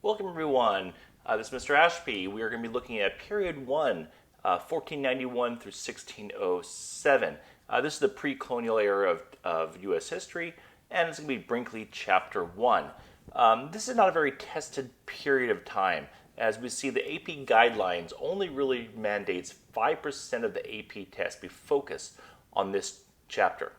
Welcome everyone. This is Mr. Ashby. We are going to be looking at period 1, 1491 through 1607. This is the pre-colonial era of U.S. history, and it's going to be Brinkley Chapter 1. This is not a very tested period of time. As we see, the AP guidelines only really mandates 5% of the AP test be focused on this chapter.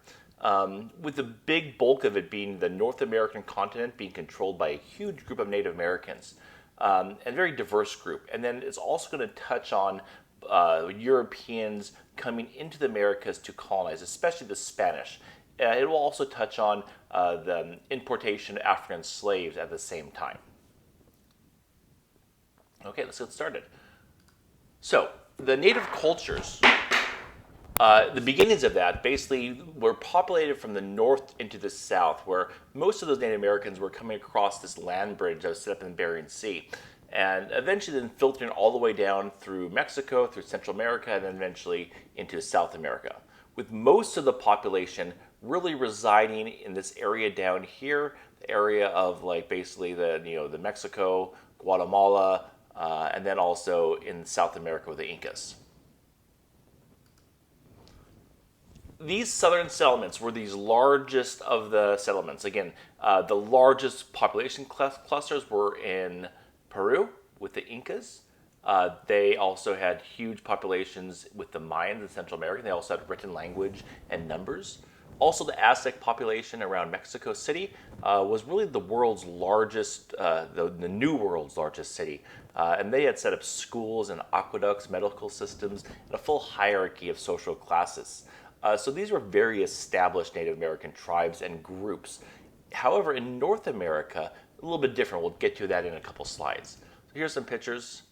With the big bulk of it being the North American continent being controlled by a huge group of Native Americans, and a very diverse group. And then it's also going to touch on Europeans coming into the Americas to colonize, especially the Spanish. It will also touch on the importation of African slaves at the same time. Okay, let's get started. So, the native cultures, the beginnings of that basically were populated from the north into the south, where most of those Native Americans were coming across this land bridge that was set up in the Bering Sea, and eventually then filtering all the way down through Mexico, through Central America, and then eventually into South America, with most of the population really residing in this area down here, the area of like basically the Mexico, Guatemala, and then also in South America with the Incas. These southern settlements were these largest of the settlements. Again, the largest population clusters were in Peru with the Incas. They also had huge populations with the Mayans in Central America. They also had written language and numbers. Also, the Aztec population around Mexico City was really the world's largest, the new world's largest city. And they had set up schools and aqueducts, medical systems, and a full hierarchy of social classes. So these were very established Native American tribes and groups. However, in North America, a little bit different. We'll get to that in a couple slides. So here's some pictures.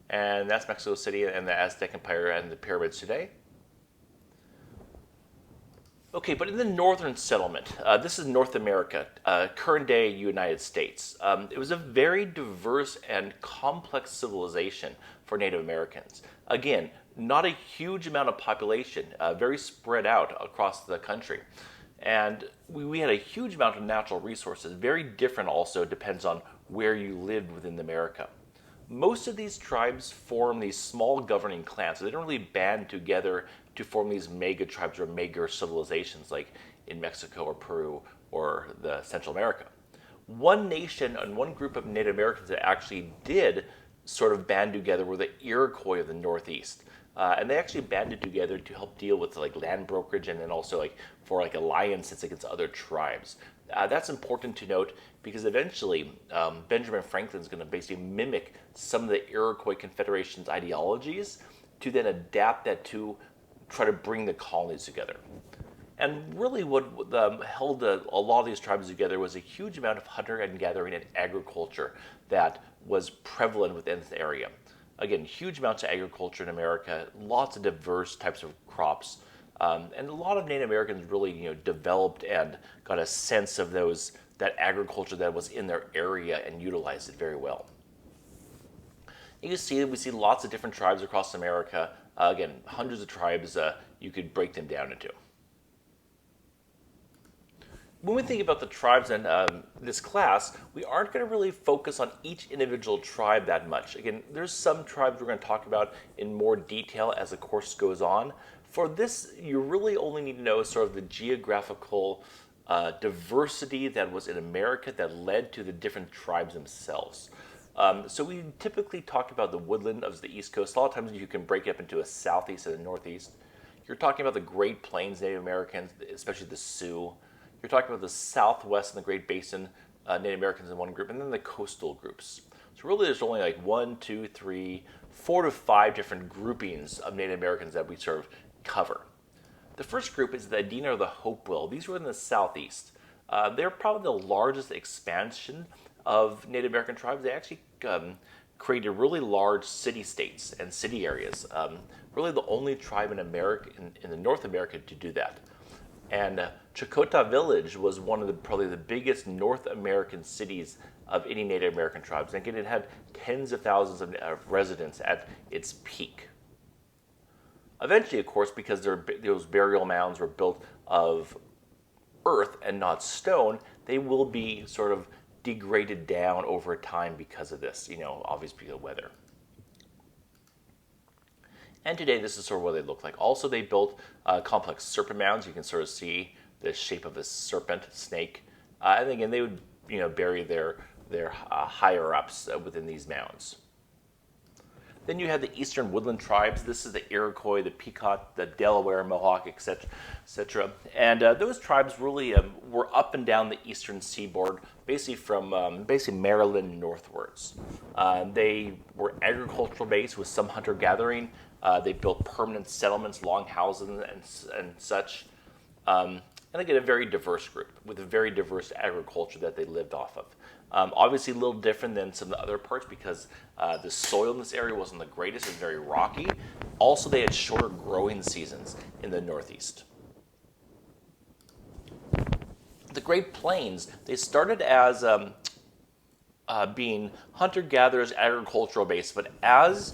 And that's Mexico City and the Aztec Empire and the pyramids today. Okay, but in the northern settlement, this is North America, current day United States. It was a very diverse and complex civilization for Native Americans. Again, not a huge amount of population, very spread out across the country. And we had a huge amount of natural resources, very different also, depends on where you lived within America. Most of these tribes form these small governing clans, so they don't really band together to form these mega tribes or mega civilizations like in Mexico or Peru or the Central America. One nation and one group of Native Americans that actually did sort of band together were the Iroquois of the Northeast. And they actually banded together to help deal with like land brokerage and then also like for like alliances against other tribes. That's important to note because eventually Benjamin Franklin is going to basically mimic some of the Iroquois Confederation's ideologies to then adapt that to try to bring the colonies together. And really what held a lot of these tribes together was a huge amount of hunter and gathering and agriculture that was prevalent within this area. Again, huge amounts of agriculture in America, lots of diverse types of crops, and a lot of Native Americans really developed and got a sense of that agriculture that was in their area and utilized it very well. You can see we see lots of different tribes across America. Again, hundreds of tribes you could break them down into. When we think about the tribes in this class, we aren't going to really focus on each individual tribe that much. Again, there's some tribes we're going to talk about in more detail as the course goes on. For this, you really only need to know sort of the geographical diversity that was in America that led to the different tribes themselves. So we typically talk about the woodland of the East Coast. A lot of times you can break it up into a southeast and a northeast. You're talking about the Great Plains Native Americans, especially the Sioux. You're talking about the Southwest and the Great Basin Native Americans in one group, and then the coastal groups. So really there's only like 1, 2, 3, 4 to 5 different groupings of Native Americans that we sort of cover. The first group is the Adena or the Hopewell. These were in the southeast. They're probably the largest expansion of Native American tribes. They actually created really large city-states and city areas. Really the only tribe in America, in the North America, to do that. And Chakotah Village was one of probably the biggest North American cities of any Native American tribes. And again, it had tens of thousands of residents at its peak. Eventually, of course, because those burial mounds were built of earth and not stone, they will be sort of degraded down over time because of this, obviously because of weather. And today, this is sort of what they look like. Also, they built complex serpent mounds. You can sort of see the shape of a serpent, snake. And again, they would, bury their higher ups within these mounds. Then you have the eastern woodland tribes. This is the Iroquois, the Pequot, the Delaware, Mohawk, etc., etc. And those tribes really were up and down the eastern seaboard, basically from Maryland northwards. They were agricultural based with some hunter gathering. They built permanent settlements, long houses, and such. And again, a very diverse group with a very diverse agriculture that they lived off of. Obviously, a little different than some of the other parts because the soil in this area wasn't the greatest. It was very rocky. Also, they had shorter growing seasons in the Northeast. The Great Plains, they started as being hunter-gatherers, agricultural-based, but as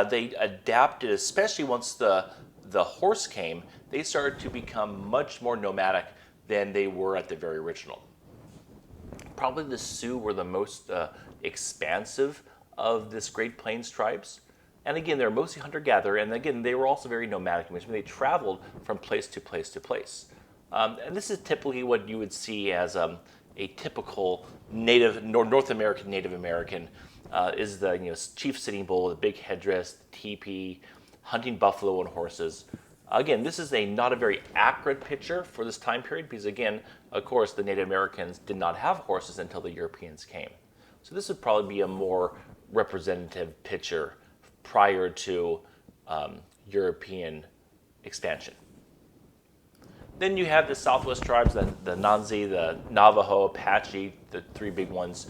they adapted, especially once the horse came, they started to become much more nomadic than they were at the very original. Probably the Sioux were the most expansive of this Great Plains tribes. And again, they're mostly hunter-gatherer, and again, they were also very nomadic, which means they traveled from place to place to place. And this is typically what you would see as a typical North American Native American is the chief sitting bull, the big headdress, the teepee, hunting buffalo and horses. Again, this is not a very accurate picture for this time period because, again, of course, the Native Americans did not have horses until the Europeans came. So this would probably be a more representative picture prior to European expansion. Then you have the Southwest tribes, the Nanzi, the Navajo, Apache, the three big ones.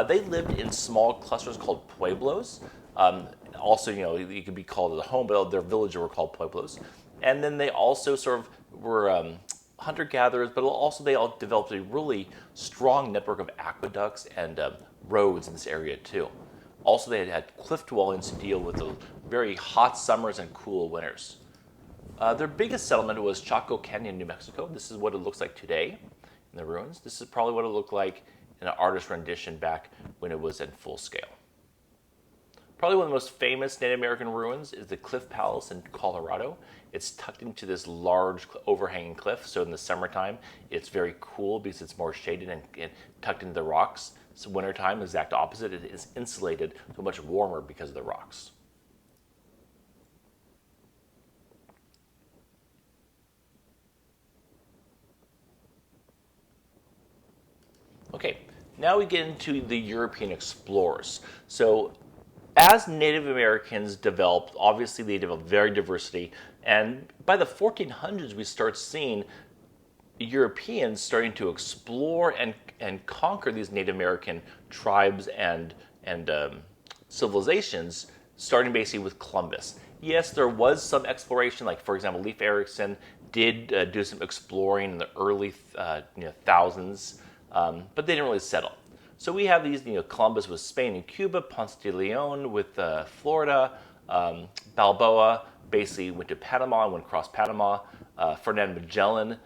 They lived in small clusters called pueblos. Also, you could be called a home, but their villages were called pueblos. And then they also sort of were hunter-gatherers, but also they all developed a really strong network of aqueducts and roads in this area too. Also, they had cliff dwellings to deal with the very hot summers and cool winters. Their biggest settlement was Chaco Canyon, New Mexico. This is what it looks like today in the ruins. This is probably what it looked like in an artist rendition back when it was in full scale. Probably one of the most famous Native American ruins is the Cliff Palace in Colorado. It's tucked into this large overhanging cliff, so in the summertime it's very cool because it's more shaded and tucked into the rocks. So wintertime, exact opposite, it is insulated, so much warmer because of the rocks. Okay, now we get into the European explorers. So as Native Americans developed, obviously they developed very diversity, and by the 1400s we start seeing Europeans starting to explore and conquer these Native American tribes and civilizations, starting basically with Columbus. Yes, there was some exploration, like for example, Leif Erikson did do some exploring in the early thousands, but they didn't really settle. So we have these, Columbus with Spain and Cuba, Ponce de Leon with Florida, Balboa basically went to Panama and went across Panama. Ferdinand Magellan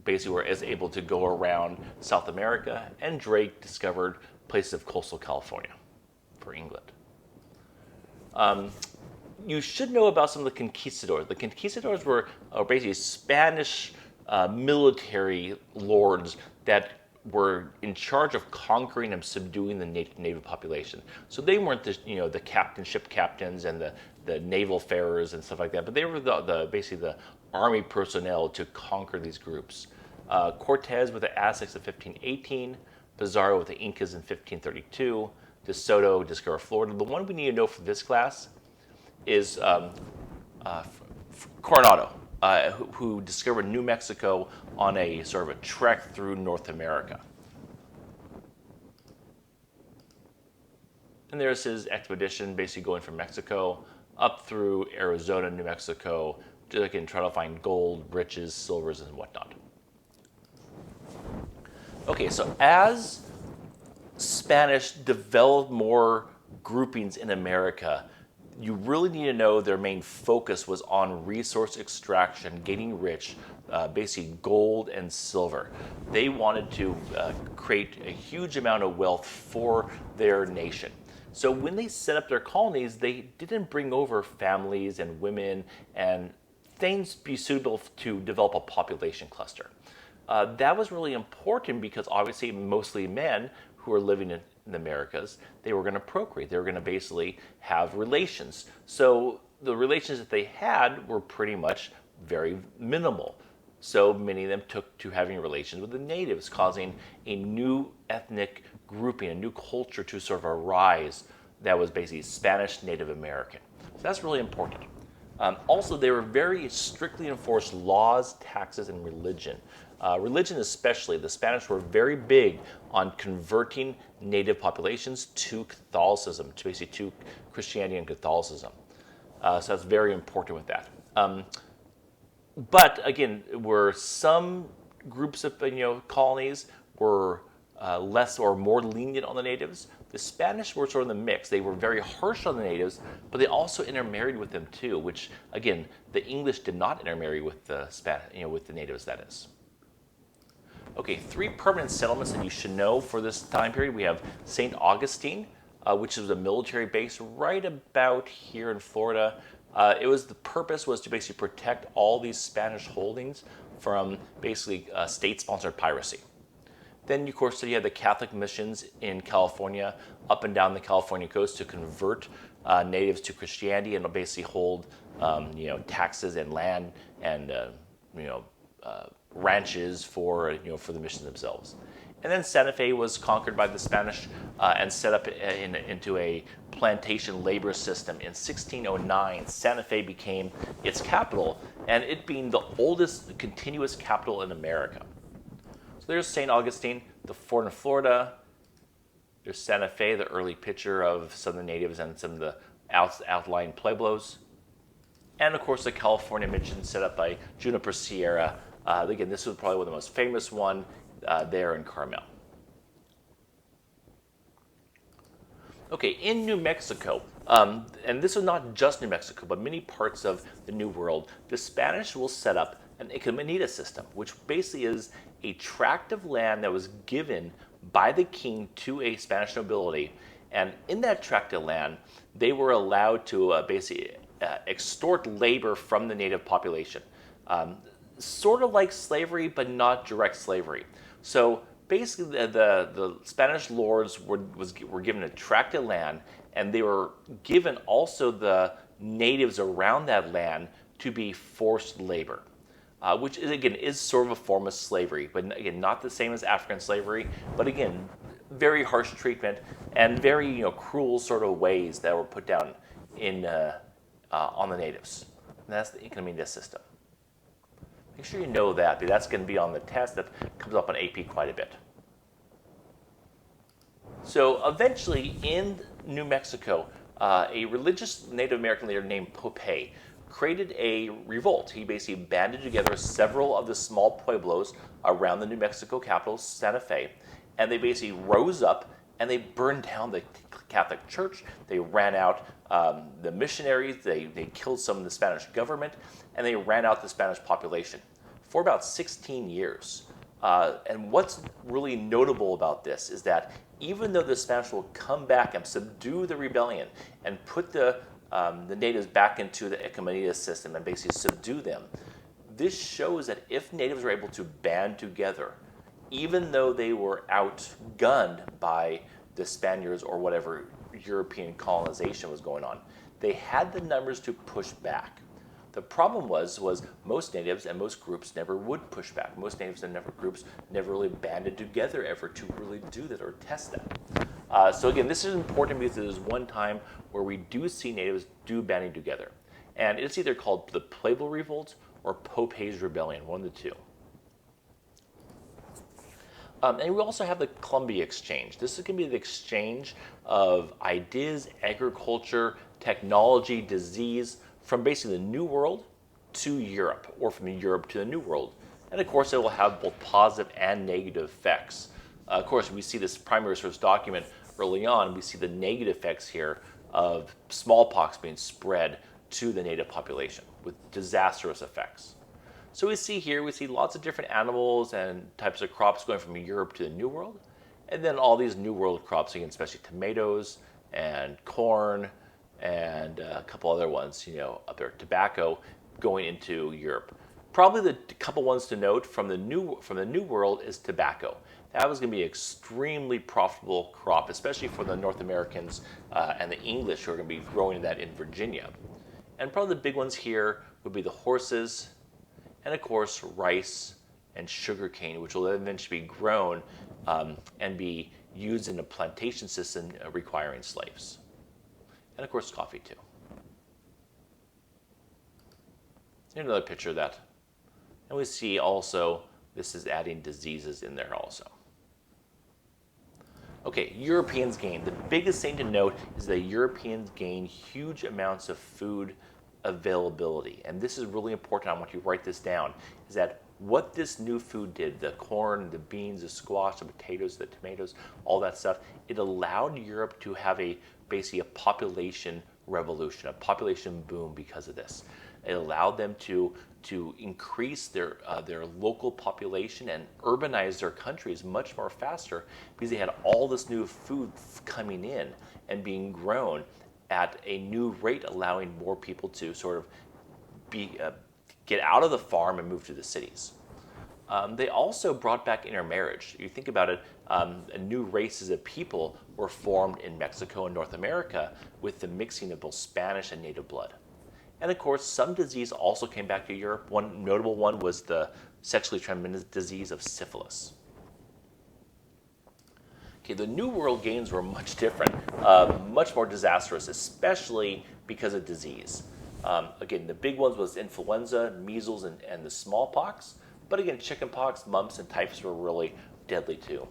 basically was able to go around South America, and Drake discovered places of coastal California for England. You should know about some of the conquistadors. The conquistadors were basically Spanish military lords that were in charge of conquering and subduing the native population. So they weren't the ship captains and the naval farers and stuff like that, but they were basically the army personnel to conquer these groups. Cortez with the Aztecs in 1518, Pizarro with the Incas in 1532, De Soto discovered Florida. The one we need to know for this class is Coronado, who discovered New Mexico on a sort of a trek through North America. And there's his expedition, basically going from Mexico up through Arizona, New Mexico, to again try to find gold, riches, silvers, and whatnot. Okay, so as Spanish developed more groupings in America, you really need to know their main focus was on resource extraction, getting rich basically gold and silver. They wanted to create a huge amount of wealth for their nation. So when they set up their colonies, they didn't bring over families and women and things be suitable to develop a population cluster. That was really important because obviously mostly men who are living in the Americas, they were going to procreate. They were going to basically have relations. So the relations that they had were pretty much very minimal. So many of them took to having relations with the natives, causing a new ethnic grouping, a new culture to sort of arise that was basically Spanish Native American. So that's really important. Also, they were very strictly enforced laws, taxes, and religion. Religion especially, the Spanish were very big on converting native populations to Catholicism, to basically to Christianity and Catholicism. So that's very important with that. But again, were some groups of colonies were less or more lenient on the natives. The Spanish were sort of the mix. They were very harsh on the natives, but they also intermarried with them too, which again, the English did not intermarry with the with the natives. That is. Okay, 3 permanent settlements that you should know for this time period. We have St. Augustine, which is a military base right about here in Florida. The purpose was to basically protect all these Spanish holdings from basically state-sponsored piracy. Then, of course, you had the Catholic missions in California, up and down the California coast to convert natives to Christianity and basically hold, taxes and land and, ranches for the missions themselves. And then Santa Fe was conquered by the Spanish and set up into a plantation labor system. In 1609, Santa Fe became its capital, and it being the oldest continuous capital in America. So there's St. Augustine, the fort in Florida. There's Santa Fe, the early picture of some of the natives and some of the outlying pueblos. And of course, the California mission set up by Juniper Sierra. Again, this was probably the most famous one there in Carmel. Okay, in New Mexico, and this is not just New Mexico, but many parts of the New World, the Spanish will set up an encomienda system, which basically is a tract of land that was given by the king to a Spanish nobility. And in that tract of land, they were allowed to basically extort labor from the native population. Sort of like slavery, but not direct slavery. So basically, the Spanish lords were given a tract of land, and they were given also the natives around that land to be forced labor, which is sort of a form of slavery, but again, not the same as African slavery, but again, very harsh treatment and very cruel sort of ways that were put down on the natives. And that's the encomienda system. Make sure you know that, because that's going to be on the test that comes up on AP quite a bit. So eventually, in New Mexico, a religious Native American leader named Pope created a revolt. He basically banded together several of the small pueblos around the New Mexico capital, Santa Fe, and they basically rose up and they burned down the Catholic Church. They ran out the missionaries. They killed some of the Spanish government, and they ran out the Spanish population for about 16 years. And what's really notable about this is that even though the Spanish will come back and subdue the rebellion and put the natives back into the encomienda system and basically subdue them, this shows that if natives were able to band together, even though they were outgunned by the Spaniards or whatever European colonization was going on, they had the numbers to push back. The problem was most natives and most groups never would push back. Most natives and groups never really banded together ever to really do that or test that. So again, this is important because there's one time where we do see natives banding together. And it's either called the Pueblo Revolt or Pope's Rebellion, one of the two. And we also have the Columbia Exchange. This is going to be the exchange of ideas, agriculture, technology, disease, from basically the New World to Europe, or from Europe to the New World. And of course, it will have both positive and negative effects. Of course, we see this primary source document early on. We see the negative effects here of smallpox being spread to the native population with disastrous effects. So we see here, we see lots of different animals and types of crops going from Europe to the New World. And then all these New World crops, again, especially tomatoes and corn and a couple other ones, up there, tobacco, going into Europe. Probably the couple ones to note from the New World is tobacco. That was going to be an extremely profitable crop, especially for the North Americans and the English who are going to be growing that in Virginia. And probably the big ones here would be the horses, and of course rice and sugarcane, which will eventually be grown and be used in a plantation system requiring slaves. And of course coffee too. Here's another picture of that. And we see also this is adding diseases in there also. Okay, Europeans gain. The biggest thing to note is that Europeans gain huge amounts of food availability. And this is really important. I want you to write this down, is that what this new food did, the corn, the beans, the squash, the potatoes, the tomatoes, all that stuff, it allowed Europe to have basically a population revolution, a population boom because of this. It allowed them to increase their local population and urbanize their countries much more faster because they had all this new food coming in and being grown at a new rate, allowing more people to sort of get out of the farm and move to the cities. They also brought back intermarriage. You think about it, new races of people were formed in Mexico and North America with the mixing of both Spanish and native blood. And of course, some disease also came back to Europe. One notable one was the sexually transmitted disease of syphilis. Okay, the New World gains were much different, much more disastrous, especially because of disease. Again, the big ones was influenza, measles, and the smallpox. But again, chickenpox, mumps, and typhus were really deadly too.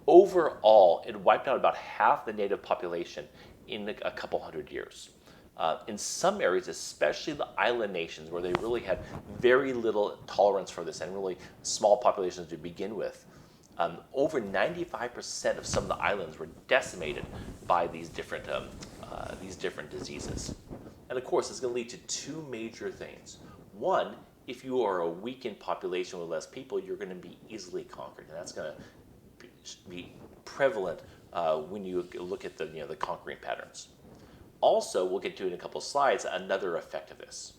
Overall, it wiped out about half the native population in a couple hundred years. In some areas, especially the island nations, where they really had very little tolerance for this and really small populations to begin with, over 95% of some of the islands were decimated by these different diseases. And of course, it's going to lead to two major things. One, if you are a weakened population with less people, you're going to be easily conquered, and that's going to be prevalent when you look at the conquering patterns. Also, we'll get to in a couple of slides another effect of this.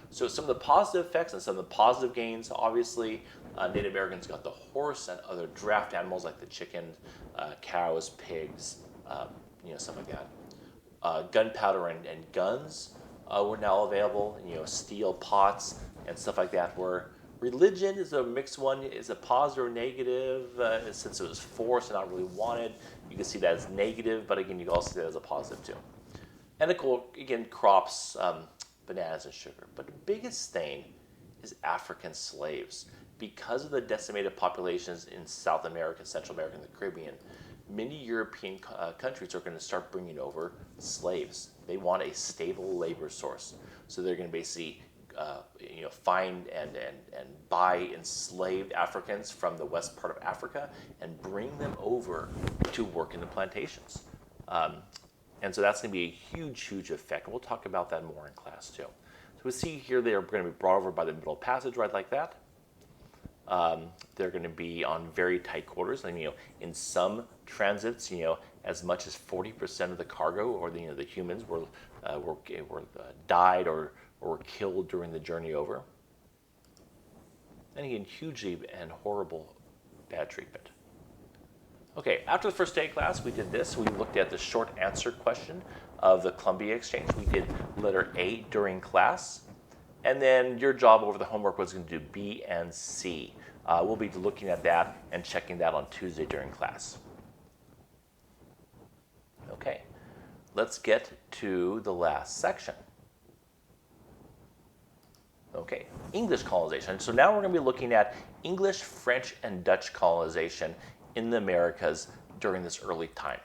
So some of the positive effects and some of the positive gains, obviously, Native Americans got the horse and other draft animals like the chicken, cows, pigs, stuff like that. Gunpowder and guns were now available, steel pots and stuff like that. Where religion is a mixed one, is a positive or negative, since it was forced and not really wanted. You can see that as negative, but again, you can also see that as a positive too. And again, crops, bananas and sugar. But the biggest thing is African slaves. Because of the decimated populations in South America, Central America, and the Caribbean, many European countries are going to start bringing over slaves. They want a stable labor source. So they're going to basically find and buy enslaved Africans from the west part of Africa and bring them over to work in the plantations. And so that's going to be a huge, huge effect. And we'll talk about that more in class too. So we see here they are going to be brought over by the Middle Passage, right like that. They're going to be on very tight quarters. And, in some transits, as much as 40% of the cargo or the humans were died or were killed during the journey over. And again, hugely and horrible bad treatment. Okay, after the first day of class, we did this. We looked at the short answer question of the Columbia Exchange. We did letter A during class. And then your job over the homework was going to do B and C. We'll be looking at that and checking that on Tuesday during class. Okay, let's get to the last section. Okay, English colonization. So now we're going to be looking at English, French, and Dutch colonization in the Americas during this early time.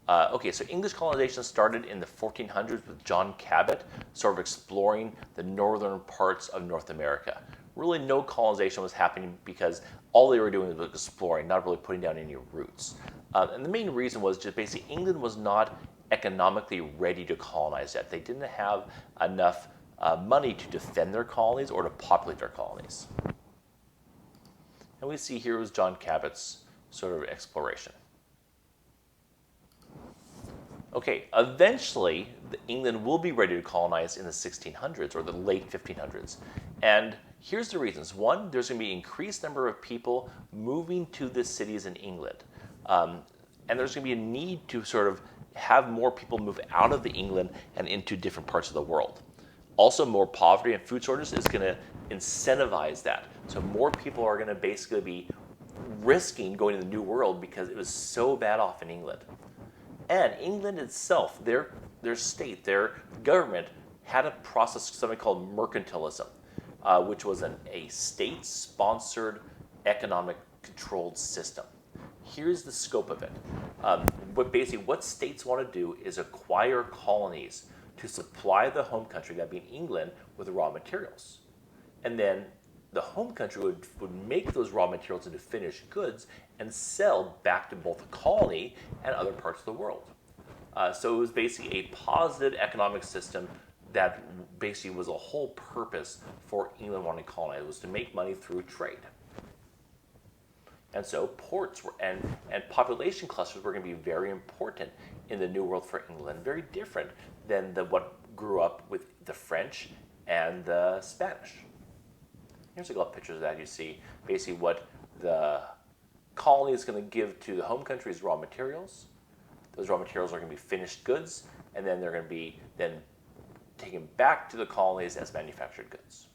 So English colonization started in the 1400s with John Cabot, sort of exploring the northern parts of North America. Really no colonization was happening because all they were doing was exploring, not really putting down any roots. And the main reason was just basically England was not economically ready to colonize yet. They didn't have enough money to defend their colonies or to populate their colonies. And we see here was John Cabot's sort of exploration. Okay, eventually England will be ready to colonize in the 1600s or the late 1500s. And here's the reasons. One, there's going to be an increased number of people moving to the cities in England. And there's going to be a need to sort of have more people move out of the England and into different parts of the world. Also, more poverty and food shortages is going to incentivize that. So more people are going to basically be risking going to the New World because it was so bad off in England. And England itself, their state, their government, had a process, something called mercantilism, which was a state-sponsored economic controlled system. Here's the scope of it. What states want to do is acquire colonies to supply the home country, that being England, with raw materials. And then the home country would make those raw materials into finished goods and sell back to both the colony and other parts of the world. So it was basically a positive economic system that basically was a whole purpose for England wanting to colonize, was to make money through trade. And so ports and population clusters were going to be very important in the New World for England, very different than what grew up with the French and the Spanish. Here's a couple of pictures of that. You see basically what the colony is going to give to the home country is raw materials. Those raw materials are going to be finished goods, and then they're going to be then taken back to the colonies as manufactured goods.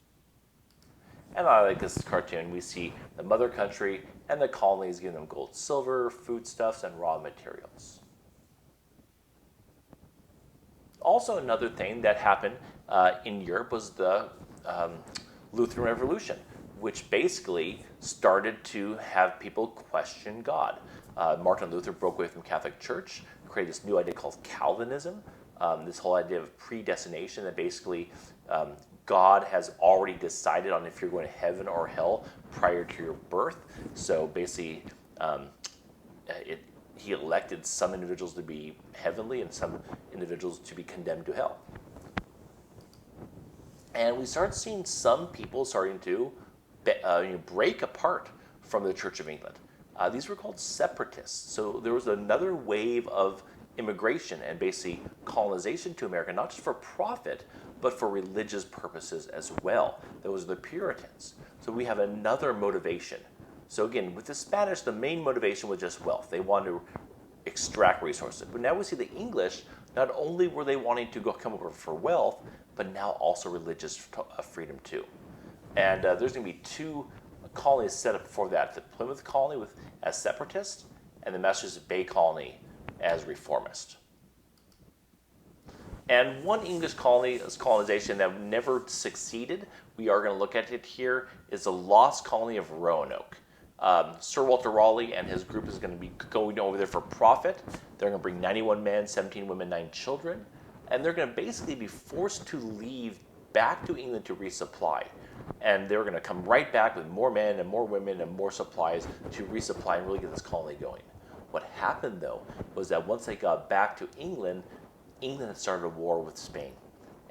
And I like this cartoon. We see the mother country and the colonies giving them gold, silver, foodstuffs, and raw materials. Also, another thing that happened in Europe was the Lutheran Revolution, which basically started to have people question God. Martin Luther broke away from the Catholic Church, created this new idea called Calvinism, this whole idea of predestination, that basically God has already decided on if you're going to heaven or hell prior to your birth. So basically, he elected some individuals to be heavenly and some individuals to be condemned to hell. And we start seeing some people starting to break apart from the Church of England. These were called separatists. So there was another wave of immigration and basically colonization to America, not just for profit, but for religious purposes as well. Those are the Puritans. So we have another motivation. So again, with the Spanish, the main motivation was just wealth. They wanted to extract resources. But now we see the English, not only were they wanting to come over for wealth, but now also religious freedom too. And there's going to be two colonies set up for that. The Plymouth colony as separatist, and the Massachusetts Bay colony as reformist. And one English colonization that never succeeded, we are going to look at it here, is the lost colony of Roanoke. Sir Walter Raleigh and his group is going to be going over there for profit. They're going to bring 91 men, 17 women, 9 children. And they're going to basically be forced to leave back to England to resupply. And they're going to come right back with more men and more women and more supplies to resupply and really get this colony going. What happened, though, was that once they got back to England, England had started a war with Spain.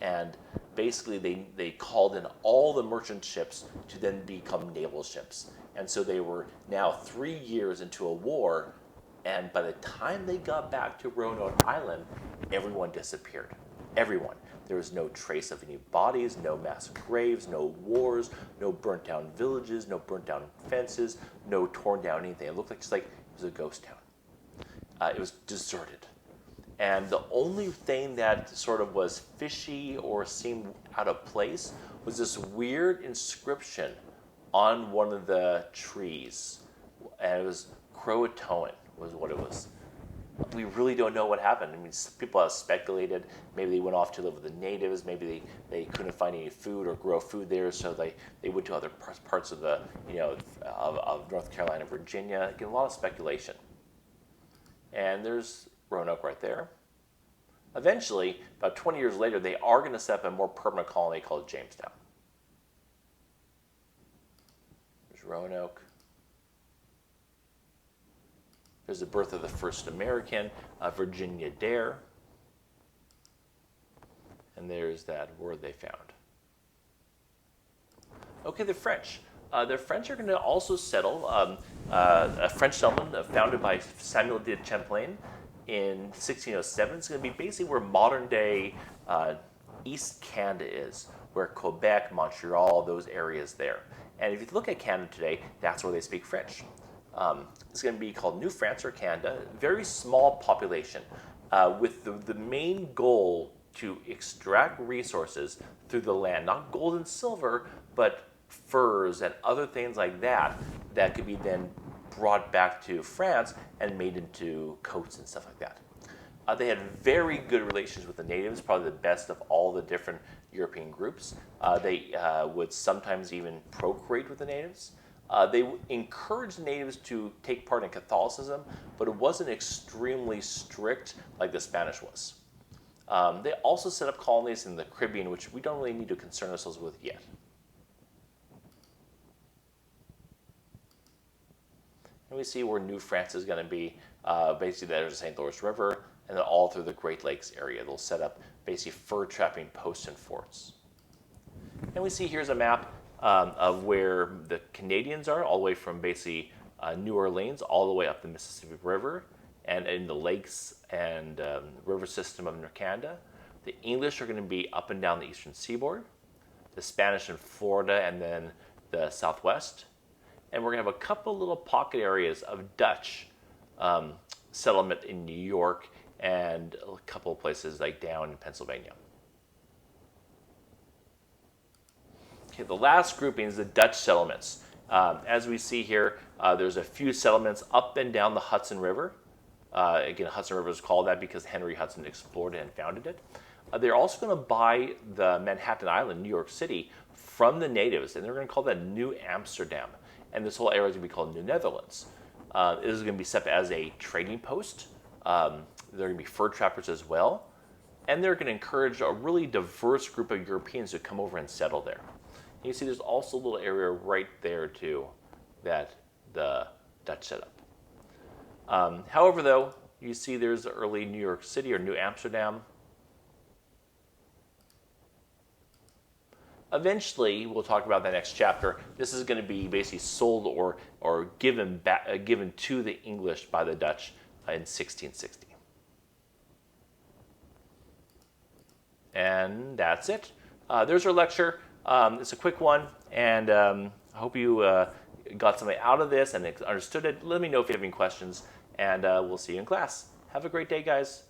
And basically they called in all the merchant ships to then become naval ships. And so they were now 3 years into a war, and by the time they got back to Roanoke Island, everyone disappeared. Everyone. There was no trace of any bodies, no mass graves, no wars, no burnt down villages, no burnt down fences, no torn down anything. It looked like it was a ghost town. It was deserted. And the only thing that sort of was fishy or seemed out of place was this weird inscription on one of the trees. And it was Croatoan was what it was. We really don't know what happened. I mean, people have speculated. Maybe they went off to live with the natives. Maybe they couldn't find any food or grow food there, so they went to other parts of the of North Carolina, Virginia. Again, a lot of speculation. And there's Roanoke right there. Eventually, about 20 years later, they are going to set up a more permanent colony called Jamestown. There's Roanoke. There's the birth of the first American, Virginia Dare. And there's that word they found. Okay, the French. The French are going to also settle. A French settlement founded by Samuel de Champlain in 1607. It's going to be basically where modern day East Canada is, where Quebec, Montreal, those areas there. And if you look at Canada today, that's where they speak French. It's going to be called New France or Canada. Very small population, with the main goal to extract resources through the land, not gold and silver, but furs and other things like that that could be then brought back to France and made into coats and stuff like that. They had very good relations with the natives, probably the best of all the different European groups. They would sometimes even procreate with the natives. They encouraged the natives to take part in Catholicism, but it wasn't extremely strict like the Spanish was. They also set up colonies in the Caribbean, which we don't really need to concern ourselves with yet. And we see where New France is going to be. Basically, there's the St. Lawrence River, and then all through the Great Lakes area. They'll set up basically fur trapping posts and forts. And we see here's a map of where the Canadians are, all the way from basically New Orleans all the way up the Mississippi River and in the lakes and river system of Canada. The English are going to be up and down the eastern seaboard, the Spanish in Florida and then the Southwest. And we're going to have a couple little pocket areas of Dutch settlement in New York and a couple of places like down in Pennsylvania. Okay, the last grouping is the Dutch settlements. As we see here, there's a few settlements up and down the Hudson River. Again, Hudson River is called that because Henry Hudson explored it and founded it. They're also going to buy the Manhattan Island, New York City, from the natives, and they're going to call that New Amsterdam. And this whole area is going to be called New Netherlands. This is going to be set up as a trading post. They're going to be fur trappers as well. And they're going to encourage a really diverse group of Europeans to come over and settle there. And you see there's also a little area right there, too, that the Dutch set up. However, though, you see there's the early New York City or New Amsterdam. Eventually, we'll talk about that next chapter. This is going to be basically sold or given to the English by the Dutch in 1660. And that's it. There's our lecture. It's a quick one, and I hope you got something out of this and understood it. Let me know if you have any questions, and we'll see you in class. Have a great day, guys.